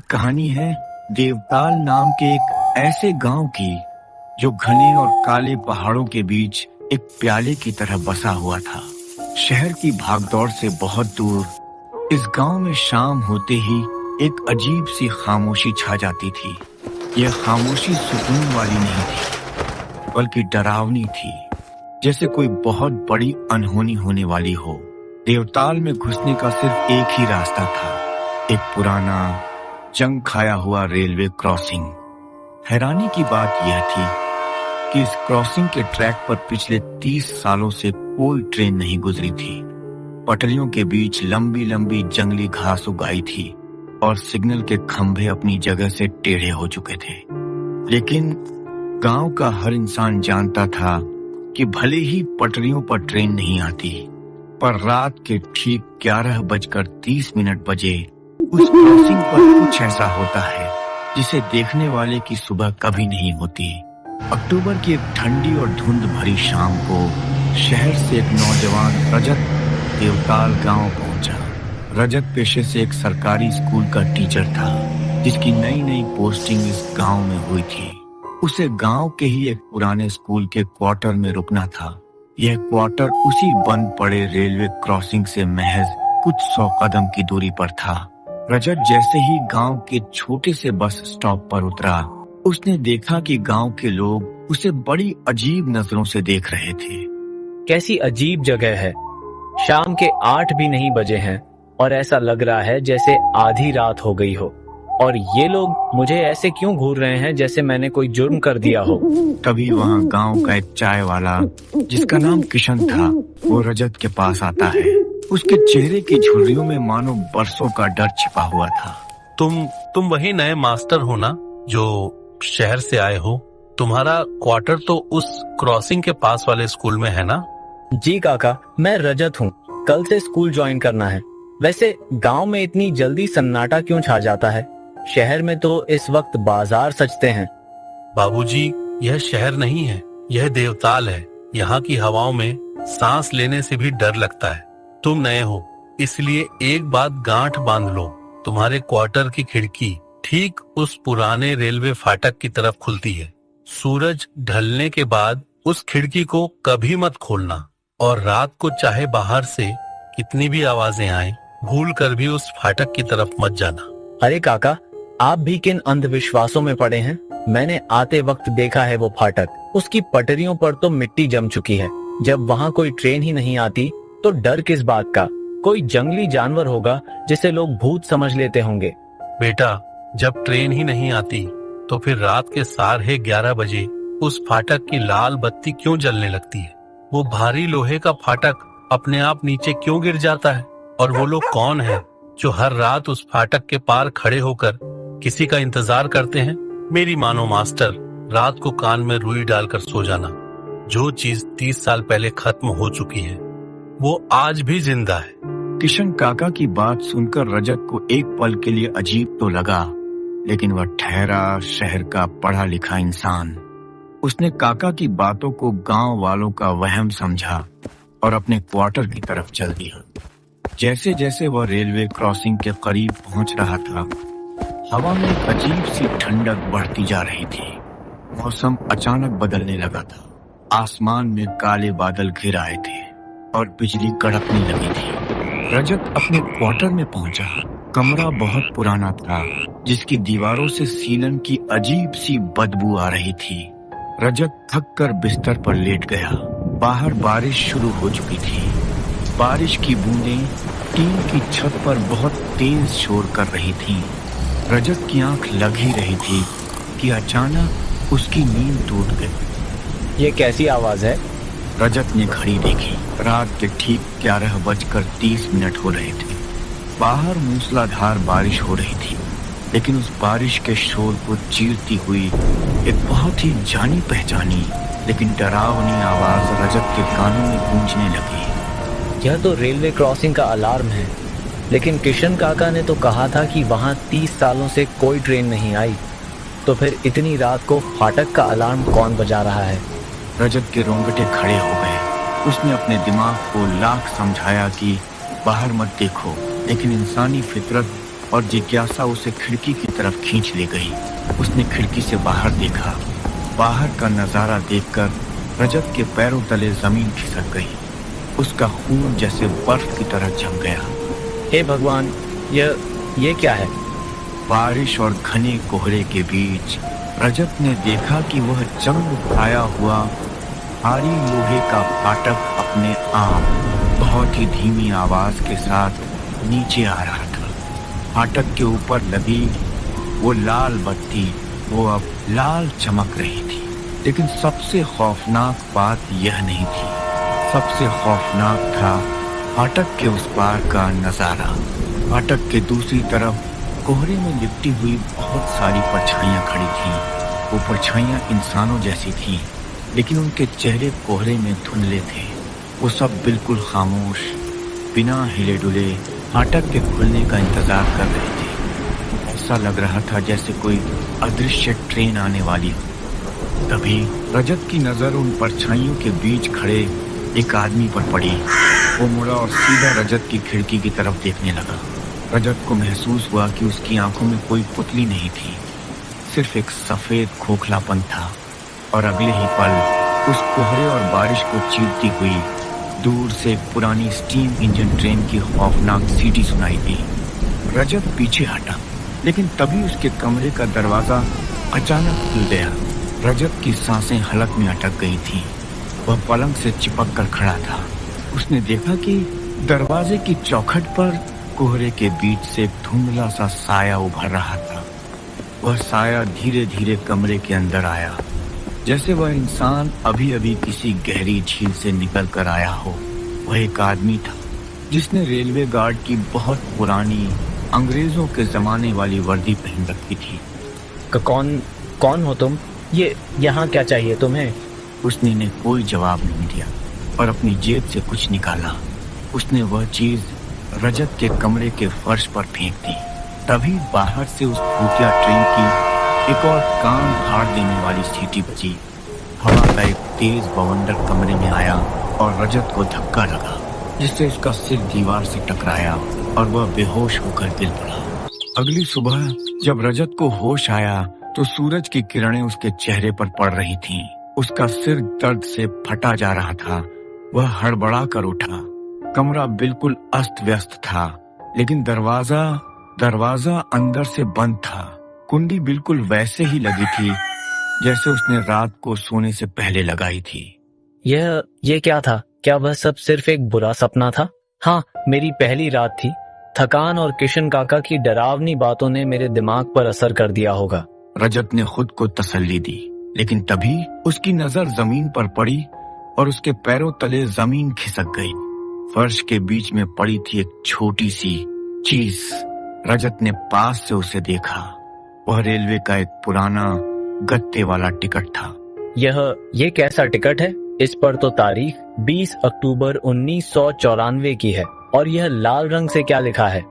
कहानी है देवताल नाम के एक ऐसे गांव की जो घने और काले पहाड़ों के बीच एक प्याले की तरह बसा हुआ था। शहर की भागदौड़ से बहुत दूर इस गांव में शाम होते ही एक अजीब सी खामोशी छा जाती थी। यह खामोशी सुकून वाली नहीं थी बल्कि डरावनी थी, जैसे कोई बहुत बड़ी अनहोनी होने वाली हो। देवताल में घुसने का सिर्फ एक ही रास्ता था, एक पुराना जंग खाया हुआ रेलवे क्रॉसिंग। हैरानी की बात यह थी कि इस क्रॉसिंग के ट्रैक पर पिछले 30 सालों से कोई ट्रेन नहीं गुजरी थी। पटरियों के बीच लंबी लंबी जंगली घास उगाई थी और सिग्नल के खंभे अपनी जगह से टेढ़े हो चुके थे। लेकिन गांव का हर इंसान जानता था कि भले ही पटरियों पर ट्रेन नहीं आती, पर रात के ठीक 11:30 बजे उस क्रॉसिंग पर कुछ ऐसा होता है जिसे देखने वाले की सुबह कभी नहीं होती। अक्टूबर की एक ठंडी और धुंध भरी शाम को शहर से एक नौजवान रजत देवताल गांव पहुंचा। रजत पेशे से एक सरकारी स्कूल का टीचर था, जिसकी नई नई पोस्टिंग इस गांव में हुई थी। उसे गांव के ही एक पुराने स्कूल के क्वार्टर में रुकना था। यह क्वार्टर उसी बंद पड़े रेलवे क्रॉसिंग से महज कुछ 100 कदम की दूरी पर था। रजत जैसे ही गांव के छोटे से बस स्टॉप पर उतरा, उसने देखा कि गांव के लोग उसे बड़ी अजीब नजरों से देख रहे थे। कैसी अजीब जगह है। शाम के 8 भी नहीं बजे हैं और ऐसा लग रहा है जैसे आधी रात हो गई हो। और ये लोग मुझे ऐसे क्यों घूर रहे हैं जैसे मैंने कोई जुर्म कर दिया हो। तभी वहाँ गांव का एक चाय वाला, जिसका नाम किशन था, वो रजत के पास आता है। उसके चेहरे की झुर्रियों में मानो बरसों का डर छिपा हुआ था। तुम वही नए मास्टर हो ना, जो शहर से आए हो? तुम्हारा क्वार्टर तो उस क्रॉसिंग के पास वाले स्कूल में है ना? जी काका, मैं रजत हूँ। कल से स्कूल ज्वाइन करना है। वैसे गांव में इतनी जल्दी सन्नाटा क्यों छा जाता है? शहर में तो इस वक्त बाजार सजते हैं। बाबूजी, यह शहर नहीं है, यह देवताल है। यहाँ की हवाओं में सांस लेने से भी डर लगता है। तुम नए हो, इसलिए एक बात गांठ बांध लो। तुम्हारे क्वार्टर की खिड़की ठीक उस पुराने रेलवे फाटक की तरफ खुलती है। सूरज ढलने के बाद उस खिड़की को कभी मत खोलना, और रात को चाहे बाहर से कितनी भी आवाजें आए, भूल कर भी उस फाटक की तरफ मत जाना। अरे काका, आप भी किन अंधविश्वासों में पड़े हैं? मैंने आते वक्त देखा है वो फाटक। उसकी पटरियों पर तो मिट्टी जम चुकी है। जब वहाँ कोई ट्रेन ही नहीं आती तो डर किस बात का? कोई जंगली जानवर होगा जिसे लोग भूत समझ लेते होंगे। बेटा, जब ट्रेन ही नहीं आती तो फिर रात के 11:30 बजे उस फाटक की लाल बत्ती क्यों जलने लगती है? वो भारी लोहे का फाटक अपने आप नीचे क्यों गिर जाता है? और वो लोग कौन हैं जो हर रात उस फाटक के पार खड़े होकर किसी का इंतजार करते हैं? मेरी मानो मास्टर, रात को कान में रुई डालकर सो जाना। जो चीज 30 साल पहले खत्म हो चुकी है वो आज भी जिंदा है। किशन काका की बात सुनकर रजत को एक पल के लिए अजीब तो लगा, लेकिन वह ठहरा शहर का पढ़ा लिखा इंसान। उसने काका की बातों को गांव वालों का वहम समझा और अपने क्वार्टर की तरफ चल दिया। जैसे जैसे वह रेलवे क्रॉसिंग के करीब पहुंच रहा था, हवा में एक अजीब सी ठंडक बढ़ती जा रही थी। मौसम अचानक बदलने लगा था। आसमान में काले बादल घिर आए थे और बिजली कड़कने लगी थी। रजत अपने क्वार्टर में पहुंचा। कमरा बहुत पुराना था, जिसकी दीवारों से सीलन की अजीब सी बदबू आ रही थी। रजत थक कर बिस्तर पर लेट गया। बाहर बारिश शुरू हो चुकी थी। बारिश की बूंदें टीन की छत पर बहुत तेज शोर कर रही थीं। रजत की आंख लग ही रही थी कि अचानक उसकी नींद टूट गई। ये कैसी आवाज है? रजत ने घड़ी देखी। रात के ठीक 11:30 हो रहे थे। बाहर मूसलाधार बारिश हो रही थी, लेकिन उस बारिश के शोर को चीरती हुई एक बहुत ही जानी पहचानी लेकिन डरावनी आवाज रजत के कानों में गूंजने लगी। यह तो रेलवे क्रॉसिंग का अलार्म है, लेकिन किशन काका ने तो कहा था कि वहाँ 30 सालों से कोई ट्रेन नहीं आई। तो फिर इतनी रात को फाटक का अलार्म कौन बजा रहा है? रजत के रोंगटे खड़े हो गए। उसने अपने दिमाग को लाख समझाया कि बाहर मत देखो, लेकिन इंसानी फितरत और जिज्ञासा उसे खिड़की की तरफ खींच ले गई। उसने खिड़की से बाहर देखा। बाहर का नजारा देखकर रजत के पैरों तले जमीन खिसक गई। उसका खून जैसे बर्फ की तरह जम गया। हे भगवान, ये क्या है? बारिश और घने कोहरे के बीच रजत ने देखा कि वह चमकाया हुआ भारी लोहे का फाटक अपने आप बहुत ही धीमी आवाज के साथ नीचे आ रहा था। फाटक के ऊपर लगी वो लाल बत्ती वो अब लाल चमक रही थी। लेकिन सबसे खौफनाक बात यह नहीं थी। सबसे खौफनाक था फाटक के उस पार का नजारा। फाटक के दूसरी तरफ कोहरे में लिपटी हुई बहुत सारी परछाइयां खड़ी थीं। वो परछाइयां इंसानों जैसी थीं, लेकिन उनके चेहरे कोहरे में धुंधले थे। वो सब बिल्कुल खामोश, बिना हिले डुले फाटक के खुलने का इंतजार कर रहे थे। ऐसा लग रहा था जैसे कोई अदृश्य ट्रेन आने वाली हो। तभी रजत की नजर उन परछाइयों के बीच खड़े एक आदमी पर पड़ी। वो मुड़ा और सीधा रजत की खिड़की की तरफ देखने लगा। रजत को महसूस हुआ कि उसकी आंखों में कोई पुतली नहीं थी, सिर्फ एक सफेद खोखलापन था। और अगले ही पल उस कोहरे और बारिश को चीरती हुई दूर से एक पुरानी स्टीम इंजन ट्रेन की खौफनाक सीटी सुनाई दी। रजत पीछे हटा, लेकिन तभी उसके कमरे का दरवाजा अचानक खुल गया। रजत की सांसें हलक में अटक गई थीं। वह पलंग से चिपक कर खड़ा था। उसने देखा कि दरवाजे की चौखट पर कोहरे के बीच से एक धुंधला सा साया उभर रहा था। वह साया धीरे धीरे कमरे के अंदर आया, जैसे वह इंसान अभी अभी किसी गहरी झील से निकल कर आया हो। वह एक आदमी था जिसने रेलवे गार्ड की बहुत पुरानी अंग्रेजों के जमाने वाली वर्दी पहन रखी थी। कौन हो तुम? ये यहाँ क्या चाहिए तुम्हें? उसने ने कोई जवाब नहीं दिया और अपनी जेब से कुछ निकाला। उसने वह चीज रजत के कमरे के फर्श पर फेंक दी। तभी बाहर से उस भूतिया ट्रेन की एक और कान फाड़ देने वाली सीटी बजी। हवा का एक तेज बवंडर कमरे में आया और रजत को धक्का लगा, जिससे उसका सिर दीवार से टकराया और वह बेहोश होकर गिर पड़ा। अगली सुबह जब रजत को होश आया तो सूरज की किरणें उसके चेहरे पर पड़ रही थीं। उसका सिर दर्द से फटा जा रहा था। वह हड़बड़ा कर उठा। कमरा बिल्कुल अस्त व्यस्त था, लेकिन दरवाजा अंदर से बंद था। कुंडी बिल्कुल वैसे ही लगी थी जैसे उसने रात को सोने से पहले लगाई थी। ये क्या था? क्या वह सब सिर्फ एक बुरा सपना था? हाँ, मेरी पहली रात थी। थकान और किशन काका की डरावनी बातों ने मेरे दिमाग पर असर कर दिया होगा। रजत ने खुद को तसल्ली दी, लेकिन तभी उसकी नजर जमीन पर पड़ी और उसके पैरों तले जमीन खिसक गई। फर्श के बीच में पड़ी थी एक छोटी सी चीज। रजत ने पास से उसे देखा। वह रेलवे का एक पुराना गत्ते वाला टिकट था। ये कैसा टिकट है? इस पर तो तारीख 20 अक्टूबर 1994 की है और यह लाल रंग से क्या लिखा है?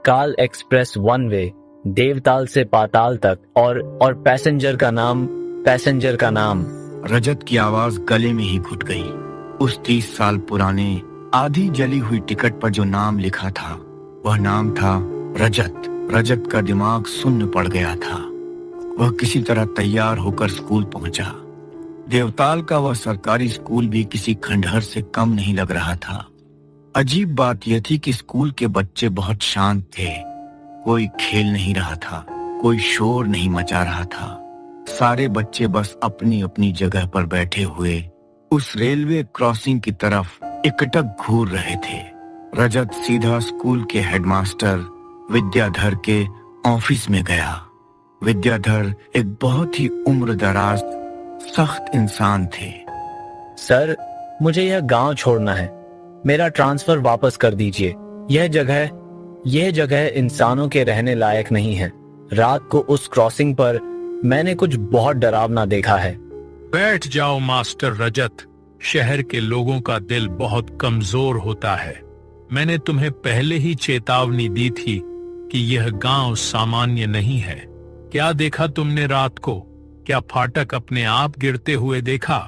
काल एक्सप्रेस वन वे, देवताल से पाताल तक, और पैसेंजर का नाम। रजत की आवाज गले में ही घुट गई। उस 30 साल पुराने आधी जली हुई टिकट पर जो नाम लिखा था, वह नाम था रजत। रजत का दिमाग सुन्न पड़ गया था। वह किसी तरह तैयार होकर स्कूल पहुंचा। देवताल का वह सरकारी स्कूल भी किसी खंडहर से कम नहीं लग रहा था। अजीब बात यह थी कि स्कूल के बच्चे बहुत शांत थे। कोई खेल नहीं रहा था, कोई शोर नहीं मचा रहा था। सारे बच्चे बस अपनी अपनी जगह पर बैठे हुए उस रेलवे क्रॉसिंग की तरफ एकटक घूर रहे थे। रजत सीधा स्कूल के हेडमास्टर विद्याधर के ऑफिस में गया। विद्याधर एक बहुत ही उम्रदराज सख्त इंसान थे। सर, मुझे यह गांव छोड़ना है। मेरा ट्रांसफर वापस कर दीजिए। यह जगह इंसानों के रहने लायक नहीं है। रात को उस क्रॉसिंग पर मैंने कुछ बहुत डरावना देखा है। बैठ जाओ मास्टर रजत। शहर के लोगों का दिल बहुत कमजोर होता है। मैंने तुम्हें पहले ही चेतावनी दी थी कि यह गांव सामान्य नहीं है। क्या देखा तुमने रात को? क्या फाटक अपने आप गिरते हुए देखा?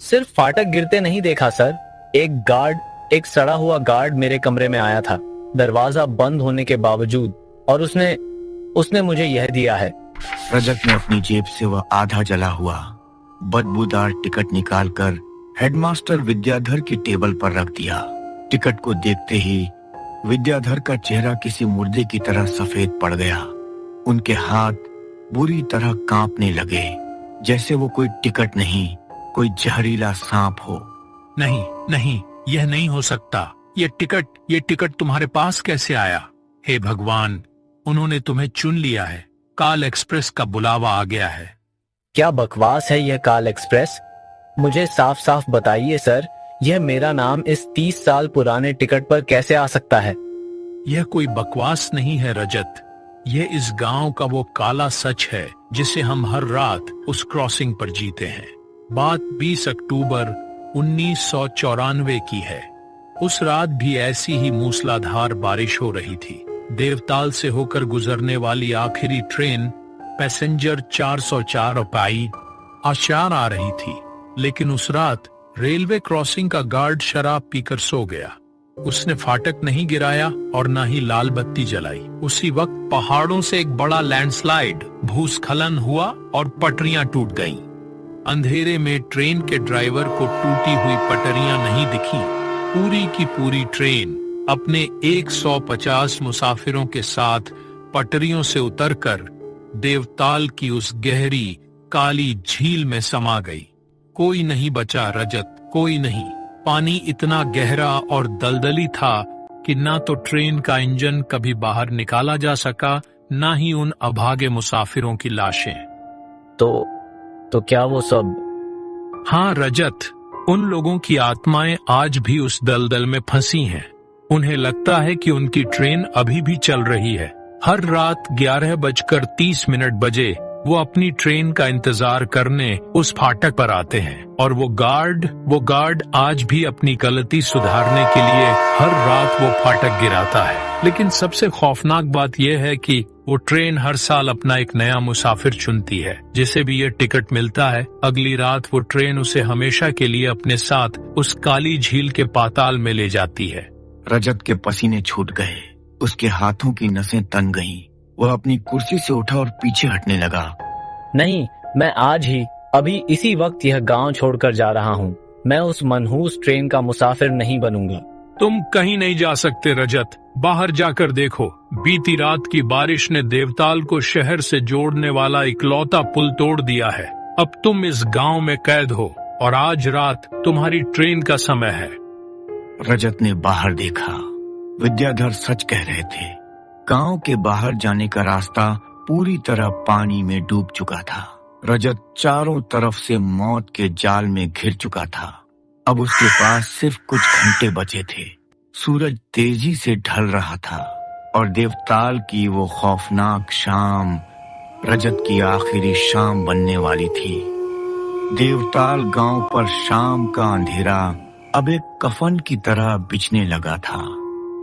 सिर्फ फाटक गिरते नहीं देखा सर। एक सड़ा हुआ गार्ड मेरे कमरे में आया था, दरवाजा बंद होने के बावजूद, और उसने मुझे यह दिया है। रजत ने अपनी जेब से वह आधा जला हुआ बदबूदार टिकट निकालकर हेडमास्टर विद्याधर की टेबल पर रख दिया। टिकट को देखते ही विद्याधर का चेहरा किसी मुर्दे की तरह सफेद पड़ गया। उनके हाथ बुरी तरह कांपने लगे, जैसे वो कोई टिकट नहीं, कोई जहरीला सांप हो। नहीं नहीं, यह नहीं हो सकता। ये टिकट तुम्हारे पास कैसे आया? हे भगवान, उन्होंने तुम्हें चुन लिया है। काल एक्सप्रेस का बुलावा आ गया है। क्या बकवास है यह काल एक्सप्रेस? मुझे साफ साफ बताइए सर, यह मेरा नाम इस 30 साल पुराने टिकट पर कैसे आ सकता है? यह कोई बकवास नहीं है रजत, यह इस गांव का वो काला सच है जिसे हम हर रात उस क्रॉसिंग पर जीते हैं। बात 20 अक्टूबर 1994 की है। उस रात भी ऐसी ही मूसलाधार बारिश हो रही थी। देवताल से होकर गुजरने वाली आखिरी ट्रेन पैसेंजर 404 पाई आशार आ रही थी, लेकिन उस रात रेलवे क्रॉसिंग का गार्ड शराब पीकर सो गया। उसने फाटक नहीं गिराया और न ही लाल बत्ती जलाई। उसी वक्त पहाड़ों से एक बड़ा लैंडस्लाइड, भूस्खलन हुआ और पटरियां टूट गईं। अंधेरे में ट्रेन के ड्राइवर को टूटी हुई पटरियां नहीं दिखी। पूरी की पूरी ट्रेन अपने 150 मुसाफिरों के साथ पटरियों से उतरकर देवताल की उस गहरी काली झील में समा गई। कोई नहीं बचा रजत, कोई नहीं। पानी इतना गहरा और दलदली था कि ना तो ट्रेन का इंजन कभी बाहर निकाला जा सका, ना ही उन अभागे मुसाफिरों की लाशें। तो क्या वो सब? हाँ रजत, उन लोगों की आत्माएं आज भी उस दलदल में फंसी हैं। उन्हें लगता है कि उनकी ट्रेन अभी भी चल रही है। हर रात 11:30 बजे वो अपनी ट्रेन का इंतजार करने उस फाटक पर आते हैं, और वो गार्ड आज भी अपनी गलती सुधारने के लिए हर रात वो फाटक गिराता है। लेकिन सबसे खौफनाक बात यह है कि वो ट्रेन हर साल अपना एक नया मुसाफिर चुनती है। जिसे भी ये टिकट मिलता है, अगली रात वो ट्रेन उसे हमेशा के लिए अपने साथ उस काली झील के पाताल में ले जाती है। रजत के पसीने छूट गए, उसके हाथों की नसें तन गईं। वह अपनी कुर्सी से उठा और पीछे हटने लगा। नहीं, मैं आज ही अभी इसी वक्त यह गांव छोड़कर जा रहा हूँ। मैं उस मनहूस ट्रेन का मुसाफिर नहीं बनूंगा। तुम कहीं नहीं जा सकते रजत, बाहर जाकर देखो। बीती रात की बारिश ने देवताल को शहर से जोड़ने वाला इकलौता पुल तोड़ दिया है। अब तुम इस गांव में कैद हो और आज रात तुम्हारी ट्रेन का समय है। रजत ने बाहर देखा। विद्याधर सच कह रहे थे। गांव के बाहर जाने का रास्ता पूरी तरह पानी में डूब चुका था। रजत चारों तरफ से मौत के जाल में घिर चुका था। अब उसके पास सिर्फ कुछ घंटे बचे थे। सूरज तेजी से ढल रहा था और देवताल की वो खौफनाक शाम रजत की आखिरी शाम बनने वाली थी। देवताल गांव पर शाम का अंधेरा अब एक कफन की तरह बिछने लगा था।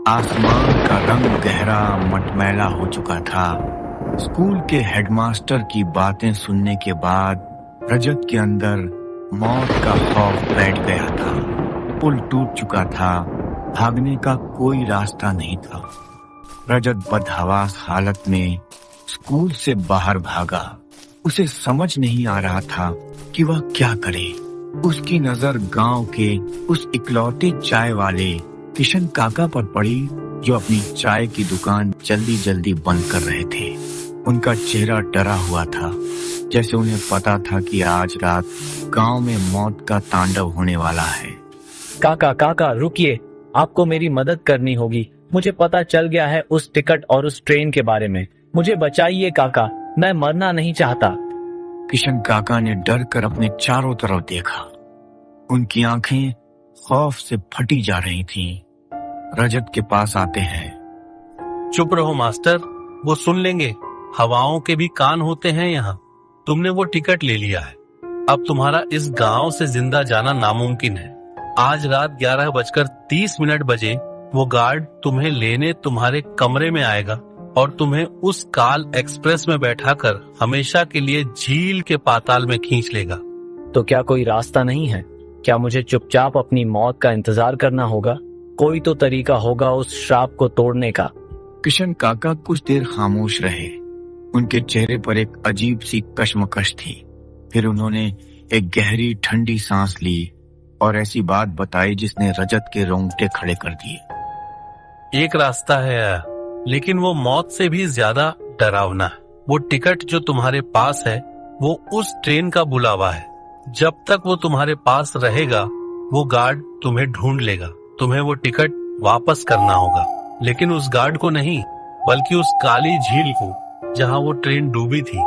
आसमान का रंग गहरा मटमैला हो चुका था। स्कूल के हेडमास्टर की बातें सुनने के बाद रजत के अंदर मौत का खौफ बैठ गया था। पुल टूट चुका था, भागने का कोई रास्ता नहीं था। रजत बदहवास हालत में स्कूल से बाहर भागा। उसे समझ नहीं आ रहा था कि वह क्या करे। उसकी नजर गांव के उस इकलौते चाय वाले किशन काका पर पड़ी, जो अपनी चाय की दुकान जल्दी जल्दी बंद कर रहे थे। उनका चेहरा डरा हुआ था, जैसे उन्हें पता था कि आज रात गांव में मौत का तांडव होने वाला है। काका रुकिए, आपको मेरी मदद करनी होगी। मुझे पता चल गया है उस टिकट और उस ट्रेन के बारे में। मुझे बचाइए काका, मैं मरना नहीं चाहता। किशन काका ने डर कर अपने चारों तरफ देखा। उनकी आंखें खौफ से फटी जा रही थीं। रजत के पास आते हैं। चुप रहो मास्टर, वो सुन लेंगे। हवाओं के भी कान होते हैं यहाँ। तुमने वो टिकट ले लिया है। अब तुम्हारा इस गांव से जिंदा जाना नामुमकिन है। आज रात 11:30 बजे वो गार्ड तुम्हें लेने तुम्हारे कमरे में आएगा और तुम्हें उस काल एक्सप्रेस में बैठाकर हमेशा के लिए झील के पाताल में खींच लेगा। तो क्या कोई रास्ता नहीं है? क्या मुझे चुपचाप अपनी मौत का इंतजार करना होगा? कोई तो तरीका होगा उस श्राप को तोड़ने का। किशन काका कुछ देर खामोश रहे। उनके चेहरे पर एक अजीब सी कश्मकश थी। फिर उन्होंने एक गहरी ठंडी सांस ली और ऐसी बात बताई जिसने रजत के रोंगटे खड़े कर दिए। एक रास्ता है, लेकिन वो मौत से भी ज्यादा डरावना है। वो टिकट जो तुम्हारे पास है वो उस ट्रेन का बुलावा है। जब तक वो तुम्हारे पास रहेगा वो गार्ड तुम्हें ढूंढ लेगा। तुम्हें वो टिकट वापस करना होगा, लेकिन उस गार्ड को नहीं, बल्कि उस काली झील को जहां वो ट्रेन डूबी थी।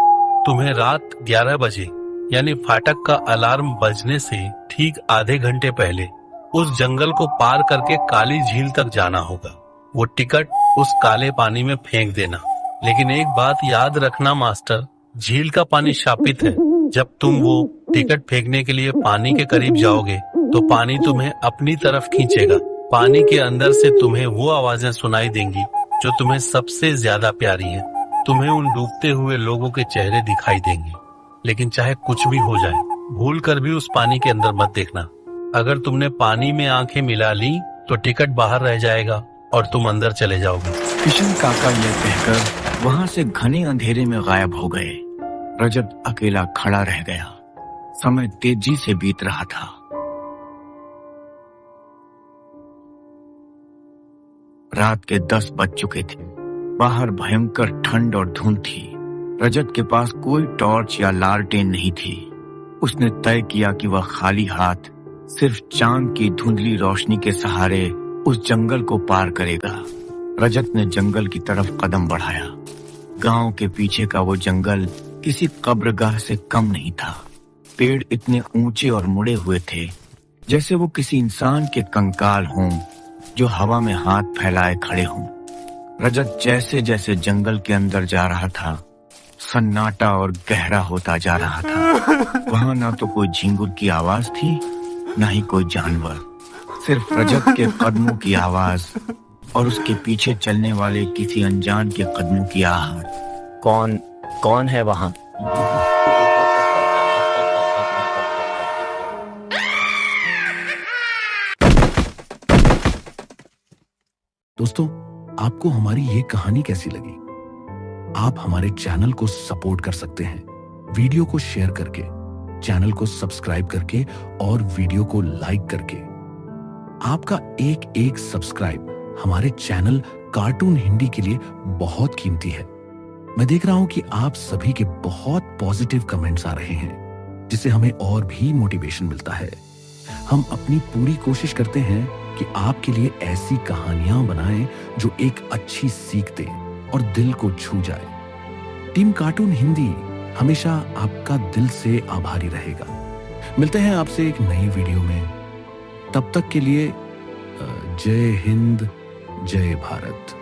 तुम्हें रात 11 बजे यानी फाटक का अलार्म बजने से ठीक आधे घंटे पहले उस जंगल को पार करके काली झील तक जाना होगा। वो टिकट उस काले पानी में फेंक देना। लेकिन एक बात याद रखना मास्टर, झील का पानी शापित है। जब तुम वो टिकट फेंकने के लिए पानी के करीब जाओगे तो पानी तुम्हें अपनी तरफ खींचेगा। पानी के अंदर से तुम्हें वो आवाजें सुनाई देंगी जो तुम्हें सबसे ज्यादा प्यारी है। तुम्हें उन डूबते हुए लोगों के चेहरे दिखाई देंगे। लेकिन चाहे कुछ भी हो जाए, भूल कर भी उस पानी के अंदर मत देखना। अगर तुमने पानी में आंखें मिला ली तो टिकट बाहर रह जाएगा और तुम अंदर चले जाओगे। किशन काका यह कहकर वहां से घने अंधेरे में गायब हो गए। रजत अकेला खड़ा रह गया। समय तेजी से बीत रहा था। रात के 10 बज चुके थे। बाहर भयंकर ठंड और धुंध थी। रजत के पास कोई टॉर्च या लालटेन नहीं थी। उसने तय किया कि वह खाली हाथ सिर्फ चांद की धुंधली रोशनी के सहारे उस जंगल को पार करेगा। रजत ने जंगल की तरफ कदम बढ़ाया। गांव के पीछे का वो जंगल किसी कब्रगाह से कम नहीं था। पेड़ इतने ऊंचे और मुड़े हुए थे जैसे वो किसी इंसान के कंकाल हों जो हवा में हाथ फैलाए खड़े हों। रजत जैसे जैसे जंगल के अंदर जा रहा था, सन्नाटा और गहरा होता जा रहा था। वहां ना तो कोई झिंगुर की आवाज थी, ना ही कोई जानवर। सिर्फ रजत के कदमों की आवाज और उसके पीछे चलने वाले किसी अनजान के कदमों की आहट। कौन है वहां? दोस्तों, आपको हमारी ये कहानी कैसी लगी? आप हमारे चैनल को सपोर्ट कर सकते हैं वीडियो को शेयर करके, चैनल को सब्सक्राइब करके और वीडियो को लाइक करके। आपका एक एक सब्सक्राइब हमारे चैनल कार्टून हिंदी के लिए बहुत कीमती है। मैं देख रहा हूं कि आप सभी के बहुत पॉजिटिव कमेंट्स आ रहे हैं, जिससे हमें और भी मोटिवेशन मिलता है। हम अपनी पूरी कोशिश करते हैं कि आपके लिए ऐसी कहानियां बनाएं जो एक अच्छी सीख दे और दिल को छू जाए। टीम कार्टून हिंदी हमेशा आपका दिल से आभारी रहेगा। मिलते हैं आपसे एक नई वीडियो में। तब तक के लिए जय हिंद, जय भारत।